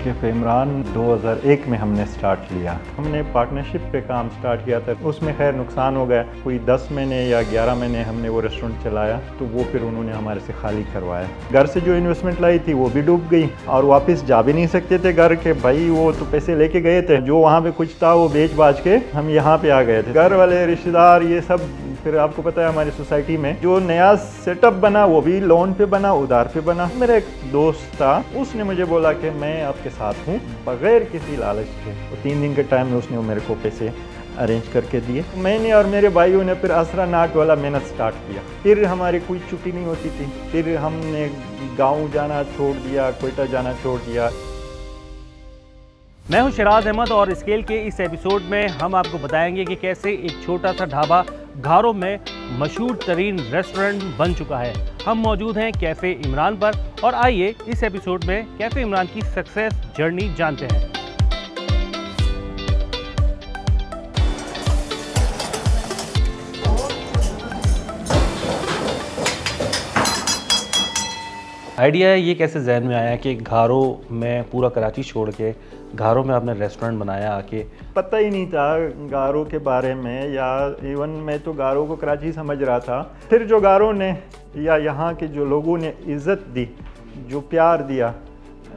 Cafe Imran 2001 में हमने start किया। हमने पार्टनरशिप पे काम स्टार्ट किया था, उसमें खैर नुकसान हो गया। कोई 10 महीने या 11 महीने हमने वो रेस्टोरेंट चलाया, तो वो फिर उन्होंने हमारे से खाली करवाया। घर से जो इन्वेस्टमेंट लाई थी वो भी डूब गई और वापस जा भी नहीं सकते थे घर के, भाई वो तो पैसे लेके गए थे, जो वहाँ पे कुछ था वो बेच बाच के हम यहाँ पे आ गए थे। घर वाले रिश्तेदार ये सब, फिर आपको पता है हमारी सोसाइटी में जो नया सेटअप बना वो भी लोन पे बना, उधार पे बना। मेरा एक दोस्त था, उसने मुझे बोला कि मैं आपके साथ हूँ बगैर किसी लालच के। तो 3 दिन के टाइम में उसने मेरे को पैसे अरेंज करके दिए। मैंने और मेरे भाइयों ने फिर असरा नाट वाला मेहनत स्टार्ट किया। फिर हमारी कोई छुट्टी नहीं होती थी, फिर हमने गाँव जाना छोड़ दिया, कोयटा जाना छोड़ दिया। मैं हूं शिराज अहमद और स्केल के इस एपिसोड में हम आपको बताएंगे कि कैसे एक छोटा सा ढाबा घारों में मशहूर तरीन रेस्टोरेंट बन चुका है। हम मौजूद हैं कैफ़े इमरान पर और आइए इस एपिसोड में कैफ़े इमरान की सक्सेस जर्नी जानते हैं। आइडिया ये कैसे जहन में आया कि घारों में पूरा कराची छोड़ के घारों में आपने रेस्टोरेंट बनाया आके? पता ही नहीं था गारों के बारे में, या इवन मैं तो गारों को कराची समझ रहा था। फिर जो गारों ने या यहाँ के जो लोगों ने इज़्ज़त दी, जो प्यार दिया,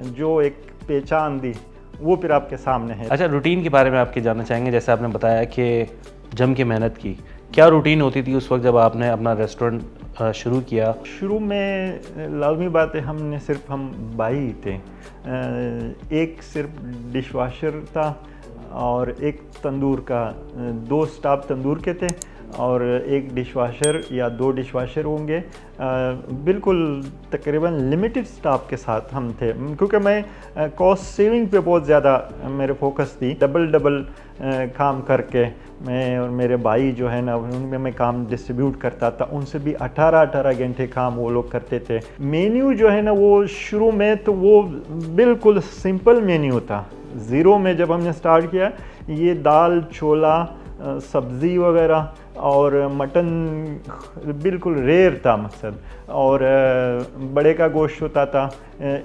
जो एक पहचान दी, वो फिर आपके सामने है। अच्छा, रूटीन के बारे में आपके जानना चाहेंगे। जैसे आपने बताया कि जम के मेहनत की, क्या रूटीन होती थी उस वक्त जब आपने अपना रेस्टोरेंट शुरू किया? शुरू में लाजमी बात है, हम भाई ही थे। एक सिर्फ डिशवाशर था और एक तंदूर का, 2 स्टाफ तंदूर के थे और एक डिशवाशर या 2 डिशवाशर होंगे। बिल्कुल तकरीबन लिमिटेड स्टाफ के साथ हम थे, क्योंकि मैं कॉस्ट सेविंग पे बहुत ज़्यादा मेरे फोकस थी। डबल काम करके मैं और मेरे भाई जो है ना, उनमें मैं काम डिस्ट्रीब्यूट करता था। उनसे भी 18 घंटे काम वो लोग करते थे। मेन्यू जो है ना, वो शुरू में तो वो बिल्कुल सिंपल मेन्यू था। ज़ीरो में जब हमने स्टार्ट किया, ये दाल, छोला, सब्ज़ी वगैरह और मटन बिल्कुल रेयर था मकसद, और बड़े का गोश्त होता था।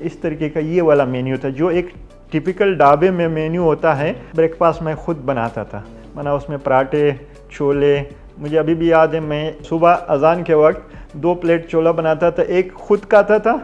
इस तरीके का ये वाला मेन्यू था जो एक टिपिकल ढाबे में मेन्यू होता है। ब्रेकफास्ट मैं ख़ुद बनाता था, माना उसमें पराठे, छोले। मुझे अभी भी याद है, मैं सुबह अजान के वक्त 2 प्लेट छोला बनाता था। एक खुद खाता था,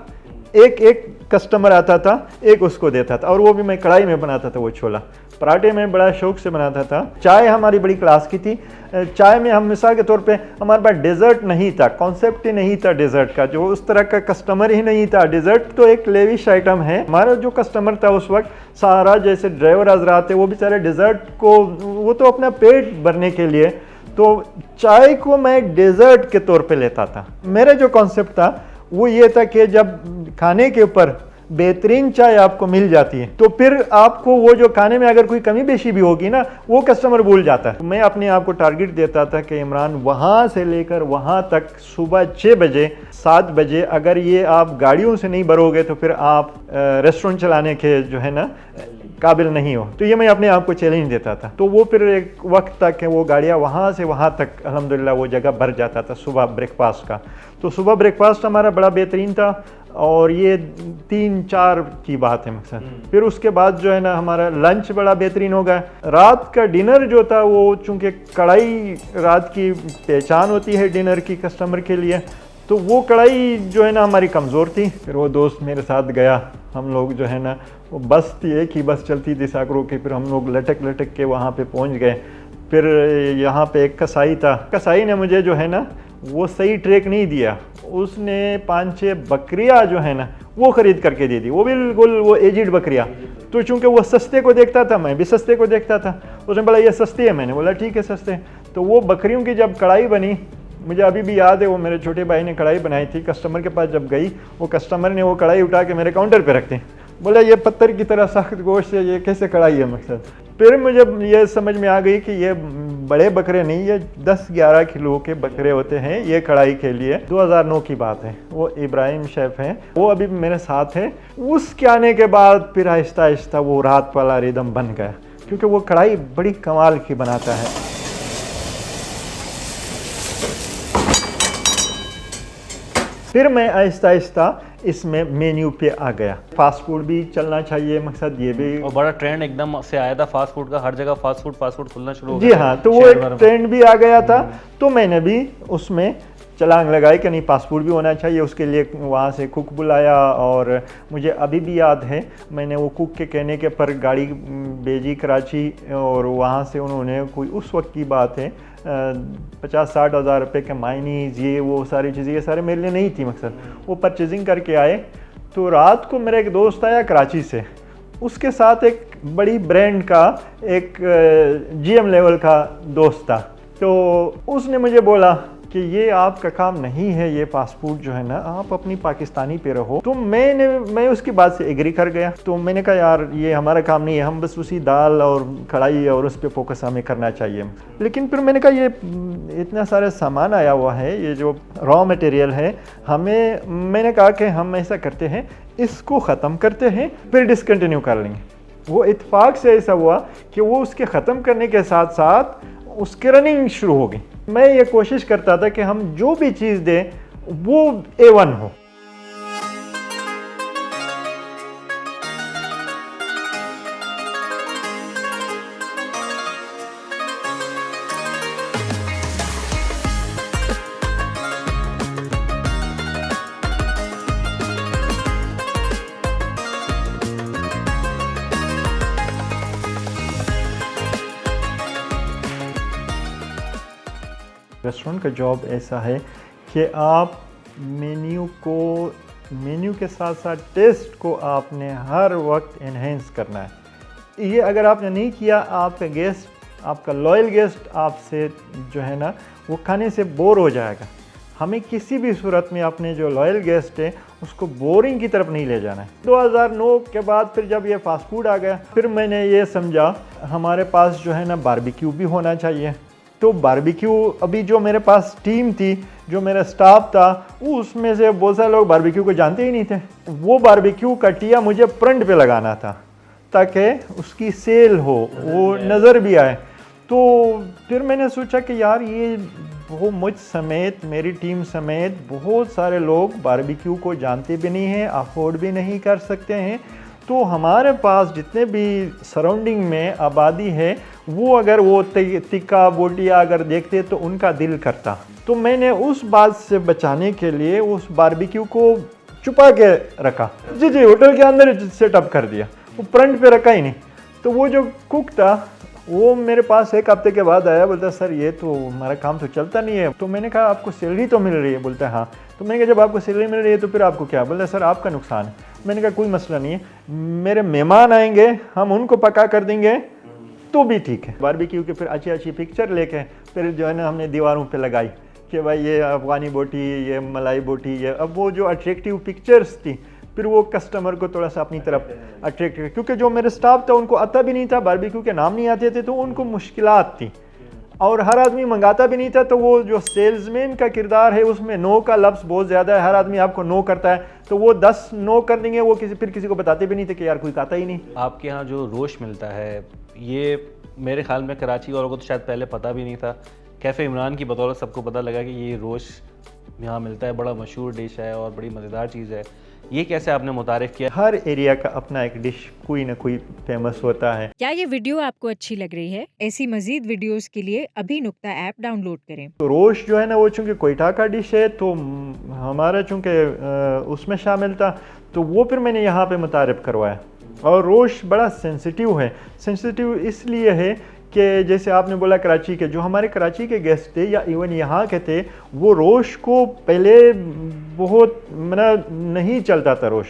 एक कस्टमर आता था, एक उसको देता था, और वो भी मैं कढ़ाई में बनाता था वो छोला। पराठे में बड़ा शौक से बनाता था। चाय हमारी बड़ी क्लास की थी। चाय में हम मिसाल के तौर पे, हमारे पास डेज़र्ट नहीं था, कॉन्सेप्ट ही नहीं था डेज़र्ट का, जो उस तरह का कस्टमर ही नहीं था। डेज़र्ट तो एक लेविश आइटम है। हमारा जो कस्टमर था उस वक्त, सारा जैसे ड्राइवर हजरात थे, वो बेचारे डेज़र्ट को, वो तो अपना पेट भरने के लिए, तो चाय को मैं डेज़र्ट के तौर पे लेता था। मेरा जो कॉन्सेप्ट था वो ये था कि जब खाने के ऊपर बेहतरीन चाय आपको मिल जाती है, तो फिर आपको वो जो खाने में अगर कोई कमी बेशी भी होगी ना, वो कस्टमर भूल जाता है। मैं अपने आप को टारगेट देता था कि इमरान, वहाँ से लेकर वहाँ तक सुबह 6 बजे 7 बजे अगर ये आप गाड़ियों से नहीं भरोगे तो फिर आप रेस्टोरेंट चलाने के जो है ना काबिल नहीं हो। तो ये मैं अपने आप को चैलेंज देता था। तो वो फिर एक वक्त तक वो गाड़ियाँ वहाँ से वहाँ तक अल्हम्दुलिल्लाह वो जगह भर जाता था सुबह ब्रेकफास्ट का। तो सुबह ब्रेकफास्ट हमारा बड़ा बेहतरीन था, और ये 3-4 की बात है मकसद। फिर उसके बाद जो है ना, हमारा लंच बड़ा बेहतरीन हो गया। रात का डिनर जो था वो, चूँकि कढ़ाई रात की पहचान होती है डिनर की कस्टमर के लिए, तो वो कढ़ाई जो है ना हमारी कमज़ोर थी। फिर वो दोस्त मेरे साथ गया, हम लोग जो है ना, वो बस थी, एक ही बस चलती थी साकरों की। फिर हम लोग लटक के वहाँ पे पहुँच गए। फिर यहाँ पे एक कसाई था, कसाई ने मुझे जो है ना वो सही ट्रैक नहीं दिया। उसने 5-6 बकरियाँ जो है ना वो ख़रीद करके दे दी, वो बिल्कुल वो एजिड बकरियाँ। तो चूँकि वो सस्ते को देखता था, मैं भी सस्ते को देखता था। उसने बोला ये सस्ती है, मैंने बोला ठीक है सस्ते। तो वो बकरियों की जब कढ़ाई बनी, मुझे अभी भी याद है, वो मेरे छोटे भाई ने कढ़ाई बनाई थी। कस्टमर के पास जब गई, वो कस्टमर ने वो कढ़ाई उठा के मेरे काउंटर पे रख दी। बोला ये पत्थर की तरह सख्त गोश्त है, ये कैसे कढ़ाई है मकसद। फिर मुझे ये समझ में आ गई कि ये बड़े बकरे नहीं, ये 10-11 किलो के बकरे होते हैं ये कढ़ाई के लिए। 2009 की बात है। वो इब्राहिम शेफ़ हैं, वो अभी मेरे साथ है। उसके आने के बाद फिर आहिस्ता आहिस्ता वो रात वाला रिदम बन गया, क्योंकि वो कढ़ाई बड़ी कमाल की बनाता है। फिर मैं आहिस्ता आहिस्ता इसमें मेन्यू पे आ गया। फास्ट फूड भी चलना चाहिए, मकसद ये भी। और बड़ा ट्रेंड एकदम से आया था फास्ट फूड का, हर जगह फास्ट फूड खुलना शुरू हो गया। जी हाँ, तो वो एक ट्रेंड भी आ गया था, तो मैंने भी उसमें छलांग लगाई कि नहीं फास्ट फूड भी होना चाहिए। उसके लिए वहाँ से कुक बुलाया, और मुझे अभी भी याद है मैंने वो कुक के कहने के पर गाड़ी भेजी कराची, और वहाँ से उन्होंने कोई, उस वक्त की बात है 50-60 हज़ार रुपये के मायनीज़, ये वो सारी चीज़ें, ये सारे मेरे लिए नहीं थी मकसद। वो परचेजिंग करके आए, तो रात को मेरा एक दोस्त आया कराची से, उसके साथ एक बड़ी ब्रांड का एक GM लेवल का दोस्त था। तो उसने मुझे बोला कि ये आपका काम नहीं है, ये फास्ट फूड जो है ना, आप अपनी पाकिस्तानी पे रहो। तो मैं उसकी बात से एग्री कर गया। तो मैंने कहा यार ये हमारा काम नहीं है, हम बस उसी दाल और कढ़ाई और उस पर फोकस हमें करना चाहिए। लेकिन फिर मैंने कहा ये इतना सारा सामान आया हुआ है, ये जो रॉ मटेरियल है, मैंने कहा कि हम ऐसा करते हैं, इसको ख़त्म करते हैं फिर डिसकंटिन्यू कर लेंगे। वो इत्तेफाक से ऐसा हुआ कि वो उसके ख़त्म करने के साथ साथ उसकी रनिंग शुरू हो गई। मैं ये कोशिश करता था कि हम जो भी चीज़ दें वो A1 हो। रेस्टोरेंट का जॉब ऐसा है कि आप मेन्यू के साथ साथ टेस्ट को आपने हर वक्त एनहेंस करना है। ये अगर आपने नहीं किया, आपका लॉयल गेस्ट आपसे जो है ना, वो खाने से बोर हो जाएगा। हमें किसी भी सूरत में अपने जो लॉयल गेस्ट है उसको बोरिंग की तरफ नहीं ले जाना है। 2009 के बाद फिर जब ये फास्ट फूड आ गया, फिर मैंने ये समझा हमारे पास जो है ना बारबेक्यू भी होना चाहिए। तो बारबेक्यू, अभी जो मेरे पास टीम थी, जो मेरा स्टाफ था, उसमें से बहुत सारे लोग बारबेक्यू को जानते ही नहीं थे। वो बारबेक्यू कटिया मुझे फ्रंट पे लगाना था ताकि उसकी सेल हो, वो नज़र भी आए। तो फिर मैंने सोचा कि यार ये वो मुझ समेत, मेरी टीम समेत बहुत सारे लोग बारबेक्यू को जानते भी नहीं हैं, अफोर्ड भी नहीं कर सकते हैं। तो हमारे पास जितने भी सराउंडिंग में आबादी है, वो अगर वो तिक्का बोटिया अगर देखते तो उनका दिल करता। तो मैंने उस बात से बचाने के लिए उस बारबेक्यू को छुपा के रखा। जी होटल के अंदर सेटअप कर दिया, वो फ्रंट पे रखा ही नहीं। तो वो जो कुक था वो मेरे पास एक हफ्ते के बाद आया, बोलता सर ये तो हमारा काम तो चलता नहीं है। तो मैंने कहा आपको सैलरी तो मिल रही है? बोलता है हाँ। तो मैंने कहा जब आपको सैलरी मिल रही है तो फिर आपको क्या? बोलता सर आपका नुकसान है। मैंने कहा कोई मसला नहीं है, मेरे मेहमान आएंगे, हम उनको पका कर देंगे तो भी ठीक है। बारबेक्यू की फिर अच्छी पिक्चर लेके फिर जो है ना हमने दीवारों पे लगाई कि भाई ये अफगानी बोटी, ये मलाई बोटी, ये अब वो जो अट्रैक्टिव पिक्चर्स थी, फिर वो कस्टमर को थोड़ा सा अपनी तरफ अट्रैक्ट कर, क्योंकि जो मेरे स्टाफ था उनको आता भी नहीं था, बारबेक्यू के नाम नहीं आते थे, तो उनको मुश्किलात थी और हर आदमी मंगाता भी नहीं था। तो वो जो सेल्समैन का किरदार है उसमें नो का लफ्ज़ बहुत ज़्यादा है, हर आदमी आपको नो करता है, तो वो 10 नो कर देंगे, वो फिर किसी को बताते भी नहीं थे कि यार कोई आता ही नहीं। आपके यहाँ जो रोश मिलता है, ये मेरे ख्याल में कराची वालों को तो शायद पहले पता भी नहीं था। कैफ़े इमरान की बदौलत सबको पता लगा कि ये रोश यहाँ मिलता है, बड़ा मशहूर डिश है और बड़ी मज़ेदार चीज़ है। ये कैसे आपने मुतारिफ किया? हर एरिया का अपना एक डिश कोई ना कोई फेमस होता है। क्या ये वीडियो आपको अच्छी लग रही है? ऐसी मजीद वीडियोस के लिए अभी नुक्ता ऐप डाउनलोड करें। तो रोश जो है ना, वो चूँकि कोयटा का डिश है, तो हमारा चूँकि उसमें शामिल था, तो वो फिर मैंने यहाँ पे मुतारिफ करवाया। और रोश बड़ा सेंसिटिव है। सेंसिटिव इसलिए है कि जैसे आपने बोला कराची के, जो हमारे कराची के गेस्ट थे या इवन यहाँ के थे, वो रोश को पहले बहुत नहीं चलता था रोश,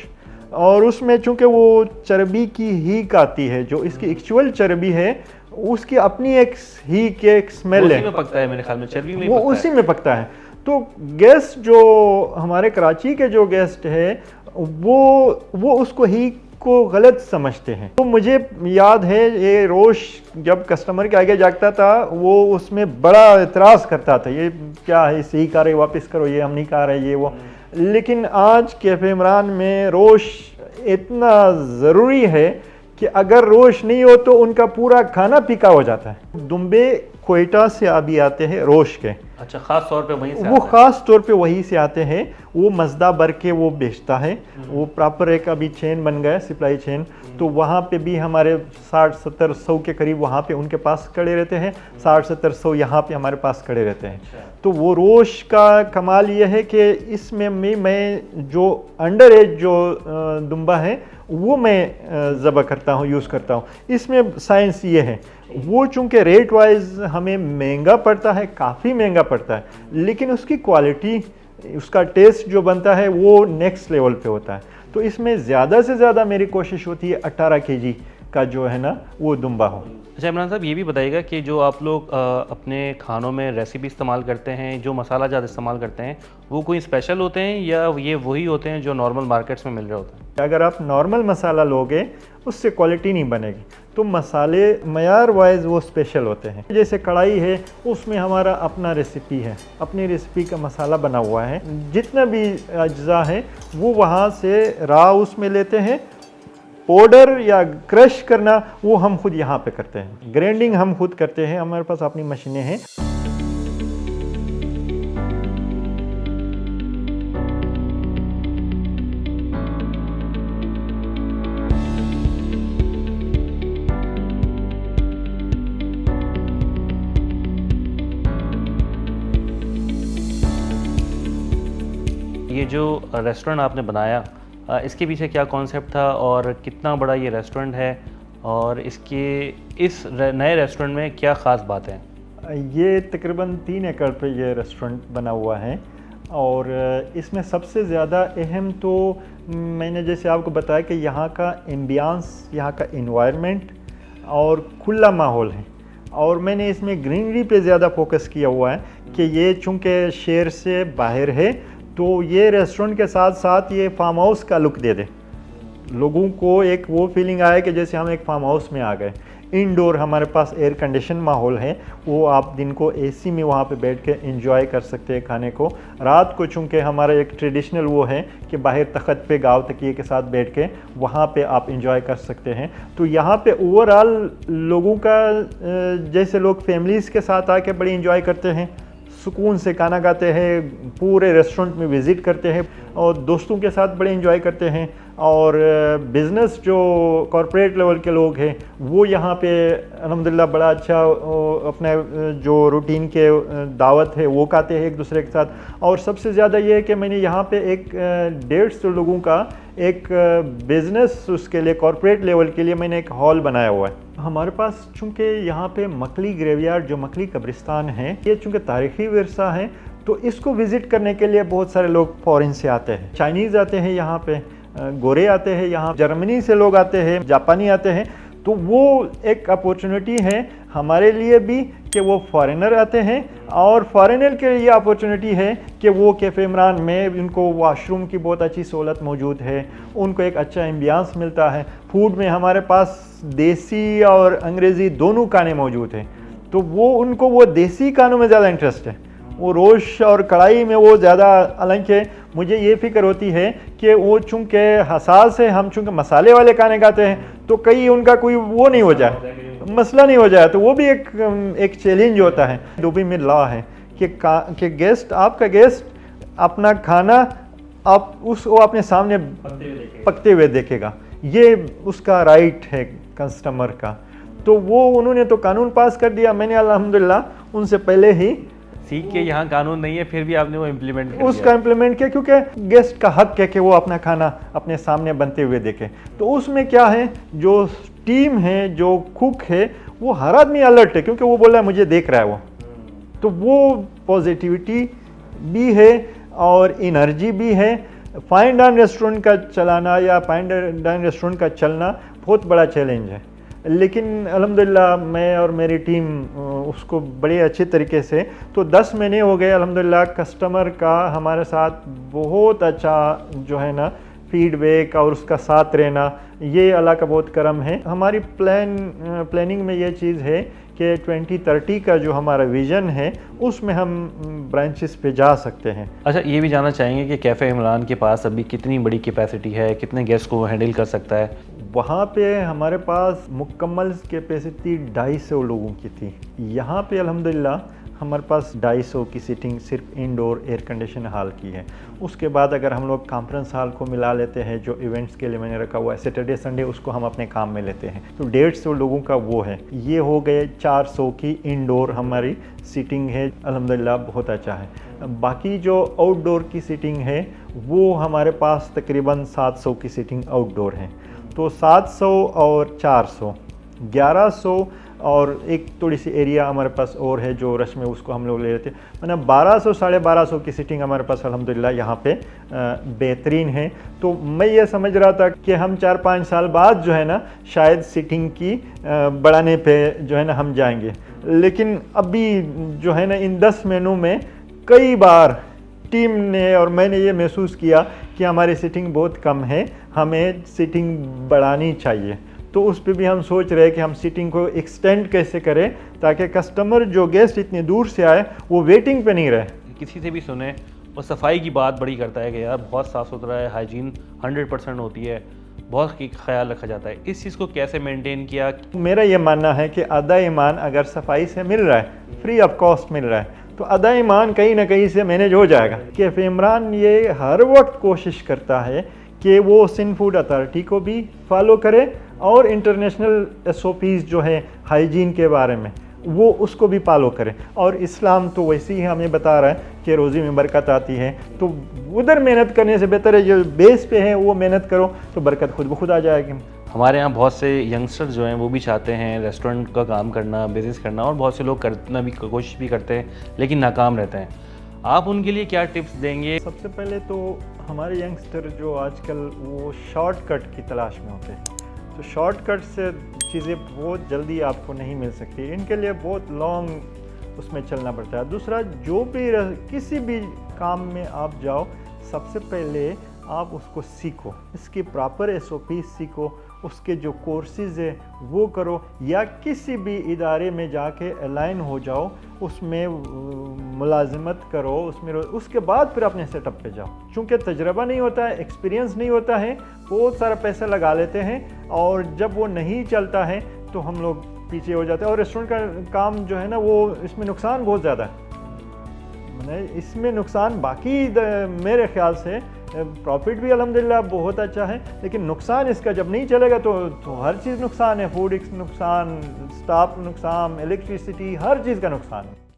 और उसमें चूँकि वो चर्बी की हीक आती है, जो इसकी एक्चुअल चर्बी है उसकी अपनी एक हीक, एक स्मेल है, उसी में पकता है मेरे ख्याल में, चर्बी में वो उसी में पकता है। तो गेस्ट जो हमारे कराची के जो गेस्ट है वो उसको हीक को गलत समझते हैं। तो मुझे याद है ये रोश जब कस्टमर के आगे जागता था, वो उसमें बड़ा एतराज़ करता था, ये क्या है, सही खा रहे, वापस करो, ये हम नहीं खा रहे, ये वो। लेकिन आज कैफ़े इमरान में रोश इतना ज़रूरी है कि अगर रोश नहीं हो तो उनका पूरा खाना फीका हो जाता है। दुम्बे कोयटा से अभी आते हैं रोश के, अच्छा, ख़ास तौर पे वहीं से वो आता है। ख़ास तौर पे वहीं से आते हैं। वो मज़दा भर के वो बेचता है। वो प्रॉपर एक अभी चेन बन गया है, सप्लाई चेन। तो वहाँ पे भी हमारे 60-70-100 के करीब वहाँ पे उनके पास खड़े रहते हैं। 60-70-100 यहाँ पे हमारे पास खड़े रहते हैं। तो वो रोश का कमाल ये है कि इसमें मैं जो अंडर एज जो दुम्बा है वो मैं ज़बह करता हूँ, यूज़ करता हूँ। इसमें साइंस ये है, वो चूँकि रेट वाइज हमें महंगा पड़ता है, काफ़ी महंगा पड़ता है, लेकिन उसकी क्वालिटी, उसका टेस्ट जो बनता है वो नेक्स्ट लेवल पे होता है। तो इसमें ज़्यादा से ज़्यादा मेरी कोशिश होती है 18 केजी का जो है ना वो दुम्बा हो। अच्छा इमरान साहब, ये भी बताइएगा कि जो आप लोग अपने खानों में रेसिपी इस्तेमाल करते हैं, जो मसाला ज़्यादा इस्तेमाल करते हैं, वो कोई स्पेशल होते हैं या ये वही होते हैं जो नॉर्मल मार्केट्स में मिल रहे होते हैं? अगर आप नॉर्मल मसाला लोगे उससे क्वालिटी नहीं बनेगी। तो मसाले मयार वाइज वो स्पेशल होते हैं। जैसे कढ़ाई है उसमें हमारा अपना रेसिपी है, अपनी रेसिपी का मसाला बना हुआ है। जितना भी अज्जा है वो वहाँ से रा उसमें लेते हैं। पाउडर या क्रश करना वो हम खुद यहाँ पे करते हैं। ग्राइंडिंग हम खुद करते हैं, हमारे पास अपनी मशीनें हैं। ये जो रेस्टोरेंट आपने बनाया, इसके पीछे क्या कॉन्सेप्ट था और कितना बड़ा ये रेस्टोरेंट है, और इस नए रेस्टोरेंट में क्या ख़ास बात है? ये तकरीबन 3 एकड़ पे ये रेस्टोरेंट बना हुआ है। और इसमें सबसे ज़्यादा अहम तो मैंने जैसे आपको बताया कि यहाँ का एम्बियंस, यहाँ का इन्वायरमेंट और खुला माहौल है। और मैंने इसमें ग्रीनरी पे ज़्यादा फोकस किया हुआ है कि ये चूँकि शहर से बाहर है तो ये रेस्टोरेंट के साथ साथ ये फार्म हाउस का लुक दे दे। लोगों को एक वो फीलिंग आए कि जैसे हम एक फार्म हाउस में आ गए। इंडोर हमारे पास एयर कंडीशन माहौल है, वो आप दिन को एसी में वहाँ पे बैठ के एंजॉय कर सकते हैं खाने को। रात को चूँकि हमारा एक ट्रेडिशनल वो है कि बाहर तख्त पे गाँव तकिए के साथ बैठ के वहाँ पे आप एंजॉय कर सकते हैं। तो यहाँ पे ओवरऑल लोगों का जैसे लोग फैमिलीज़ के साथ आके बड़ी एंजॉय करते हैं, सुकून से खाना खाते हैं, पूरे रेस्टोरेंट में विज़िट करते हैं और दोस्तों के साथ बड़े एंजॉय करते हैं। और बिज़नेस जो कॉरपोरेट लेवल के लोग हैं वो यहाँ पे अल्हम्दुलिल्लाह बड़ा अच्छा अपने जो रूटीन के दावत है वो खाते हैं एक दूसरे के साथ। और सबसे ज़्यादा ये है कि मैंने यहाँ पे एक 150 लोगों का एक बिज़नेस, उसके लिए कॉरपोरेट लेवल के लिए मैंने एक हॉल बनाया हुआ है। हमारे पास चूँकि यहाँ पे मकली ग्रेवयार्ड जो मकली कब्रिस्तान है, ये चूँकि तारीख़ी विरसा है तो इसको विज़िट करने के लिए बहुत सारे लोग फ़ॉरेन से आते हैं। चाइनीज़ आते हैं यहाँ पे, गोरे आते हैं यहाँ, जर्मनी से लोग आते हैं, जापानी आते हैं। तो वो एक अपॉर्चुनिटी है हमारे लिए भी कि वो फॉरेनर आते हैं, और फॉरेनर के लिए अपॉर्चुनिटी है कि वो कैफ़े इमरान में उनको वॉशरूम की बहुत अच्छी सहूलत मौजूद है, उनको एक अच्छा एम्बियंस मिलता है। फूड में हमारे पास देसी और अंग्रेज़ी दोनों खाने मौजूद हैं। तो वो उनको वो देसी खानों में ज़्यादा इंटरेस्ट है, वो रोश और कढ़ाई में वो ज़्यादा। हालांकि मुझे ये फ़िक्र होती है कि वो चूँकि हसास है, हम चूँकि मसाले वाले खाने खाते हैं तो कहीं उनका कोई वो नहीं हो जाए, मसला नहीं हो जाए। तो वो भी एक चैलेंज होता है। दुबई में लॉ है कि गेस्ट, आपका गेस्ट अपना खाना आप वो अपने सामने पकते हुए देखेगा, ये उसका राइट है कस्टमर का। तो वो उन्होंने तो कानून पास कर दिया, मैंने अल्हम्दुलिल्लाह उनसे पहले ही सीख के, यहाँ कानून नहीं है फिर भी आपने वो इम्प्लीमेंट कर उसका इम्प्लीमेंट किया, क्योंकि गेस्ट का हक है कि वो अपना खाना अपने सामने बनते हुए देखे। तो उसमें क्या है, जो टीम है, जो कुक है, वो हर आदमी अलर्ट है, क्योंकि वो बोल रहा है मुझे देख रहा है वो। तो वो पॉजिटिविटी भी है और एनर्जी भी है। फाइन डाइन रेस्टोरेंट का चलाना या फाइन डाइन रेस्टोरेंट का चलना बहुत बड़ा चैलेंज है, लेकिन अल्हम्दुलिल्लाह मैं और मेरी टीम उसको बड़े अच्छे तरीके से, तो 10 महीने हो गए अल्हम्दुलिल्लाह। कस्टमर का हमारे साथ बहुत अच्छा जो है ना फीडबैक और उसका साथ रहना, ये अल्लाह का बहुत करम है। हमारी प्लानिंग में ये चीज़ है कि 2030 का जो हमारा विज़न है उसमें हम ब्रांचेस पे जा सकते हैं। अच्छा, ये भी जानना चाहेंगे कि कैफ़े इमरान के पास अभी कितनी बड़ी कैपेसिटी है, कितने गेस्ट को हैंडल कर सकता है? वहाँ पे हमारे पास मुकम्मल कैपेसिटी 250 लोगों की थी। यहाँ पे अल्हम्दुलिल्लाह हमारे पास 250 की सीटिंग सिर्फ इंडोर एयर कंडीशन हॉल की है। उसके बाद अगर हम लोग कॉन्फ्रेंस हॉल को मिला लेते हैं, जो इवेंट्स के लिए मैंने रखा हुआ है, सैटरडे संडे उसको हम अपने काम में लेते हैं, तो 150 लोगों का वो है। ये हो गए 400 की इंडोर हमारी सीटिंग है, अल्हम्दुलिल्लाह बहुत अच्छा है। बाकी जो आउटडोर की सीटिंग है वो हमारे पास तकरीबन 700 की सीटिंग आउटडोर है। तो 700 और 400 1100 और एक थोड़ी सी एरिया हमारे पास और है जो रश में, उसको हम लोग ले लेते हैं। मतलब 1200 साढ़े 1200 की सीटिंग हमारे पास अल्हम्दुलिल्लाह यहाँ पे बेहतरीन है। तो मैं ये समझ रहा था कि हम 4-5 साल बाद जो है ना शायद सीटिंग की बढ़ाने पे जो है ना हम जाएंगे, लेकिन अभी जो है ना इन 10 महीनों में कई बार टीम ने और मैंने ये महसूस किया कि हमारी सीटिंग बहुत कम है, हमें सीटिंग बढ़ानी चाहिए। तो उस पे भी हम सोच रहे हैं कि हम सीटिंग को एक्सटेंड कैसे करें ताकि कस्टमर जो गेस्ट इतनी दूर से आए वो वेटिंग पे नहीं रहे। किसी से भी सुने वो सफाई की बात बड़ी करता है कि यार बहुत साफ़ सुथरा है, हाइजीन 100% होती है, बहुत ख्याल रखा जाता है। इस चीज़ को कैसे मेंटेन किया? मेरा ये मानना है कि आधा ईमान अगर सफाई से मिल रहा है, फ्री ऑफ कॉस्ट मिल रहा है, तो आधा ईमान कहीं ना कहीं से मैनेज हो जाएगा। कैफ़े इमरान ये हर वक्त कोशिश करता है कि वो सिंध फूड अथॉरिटी को भी फॉलो करे और इंटरनेशनल SOPs जो है हाइजीन के बारे में वो उसको भी फॉलो करें। और इस्लाम तो वैसे ही हमें बता रहा है कि रोज़ी में बरकत आती है, तो उधर मेहनत करने से बेहतर है जो बेस पे है वो मेहनत करो तो बरकत खुद ब खुद आ जाएगी। हमारे यहाँ बहुत से यंगस्टर्स जो हैं वो भी चाहते हैं रेस्टोरेंट का काम करना, बिज़नेस करना, और बहुत से लोग करना भी कोशिश भी करते हैं लेकिन नाकाम रहते हैं। आप उनके लिए क्या टिप्स देंगे? सबसे पहले तो हमारे यंगस्टर जो आजकल वो शॉर्टकट की तलाश में होते हैं, तो शॉर्टकट से चीज़ें बहुत जल्दी आपको नहीं मिल सकती, इनके लिए बहुत लॉन्ग उसमें चलना पड़ता है। दूसरा, जो भी किसी भी काम में आप जाओ, सबसे पहले आप उसको सीखो, इसकी प्रॉपर SOP सीखो, उसके जो कोर्सेज़ है वो करो, या किसी भी इदारे में जाके अलाइन हो जाओ, उसमें मुलाजिमत करो, उसमें उसके बाद फिर अपने सेटअप पे जाओ। चूँकि तजर्बा नहीं होता है, एक्सपीरियंस नहीं होता है, बहुत सारा पैसा लगा लेते हैं और जब वो नहीं चलता है तो हम लोग पीछे हो जाते हैं। और रेस्टोरेंट का काम जो है ना वो इसमें नुकसान बहुत ज़्यादा है, इसमें नुकसान बाकी मेरे ख्याल से प्रॉफिट भी अल्हम्दुलिल्लाह बहुत अच्छा है, लेकिन नुकसान इसका जब नहीं चलेगा तो हर चीज़ नुकसान है। फूड नुकसान, स्टाफ नुकसान, इलेक्ट्रिसिटी, हर चीज़ का नुकसान है।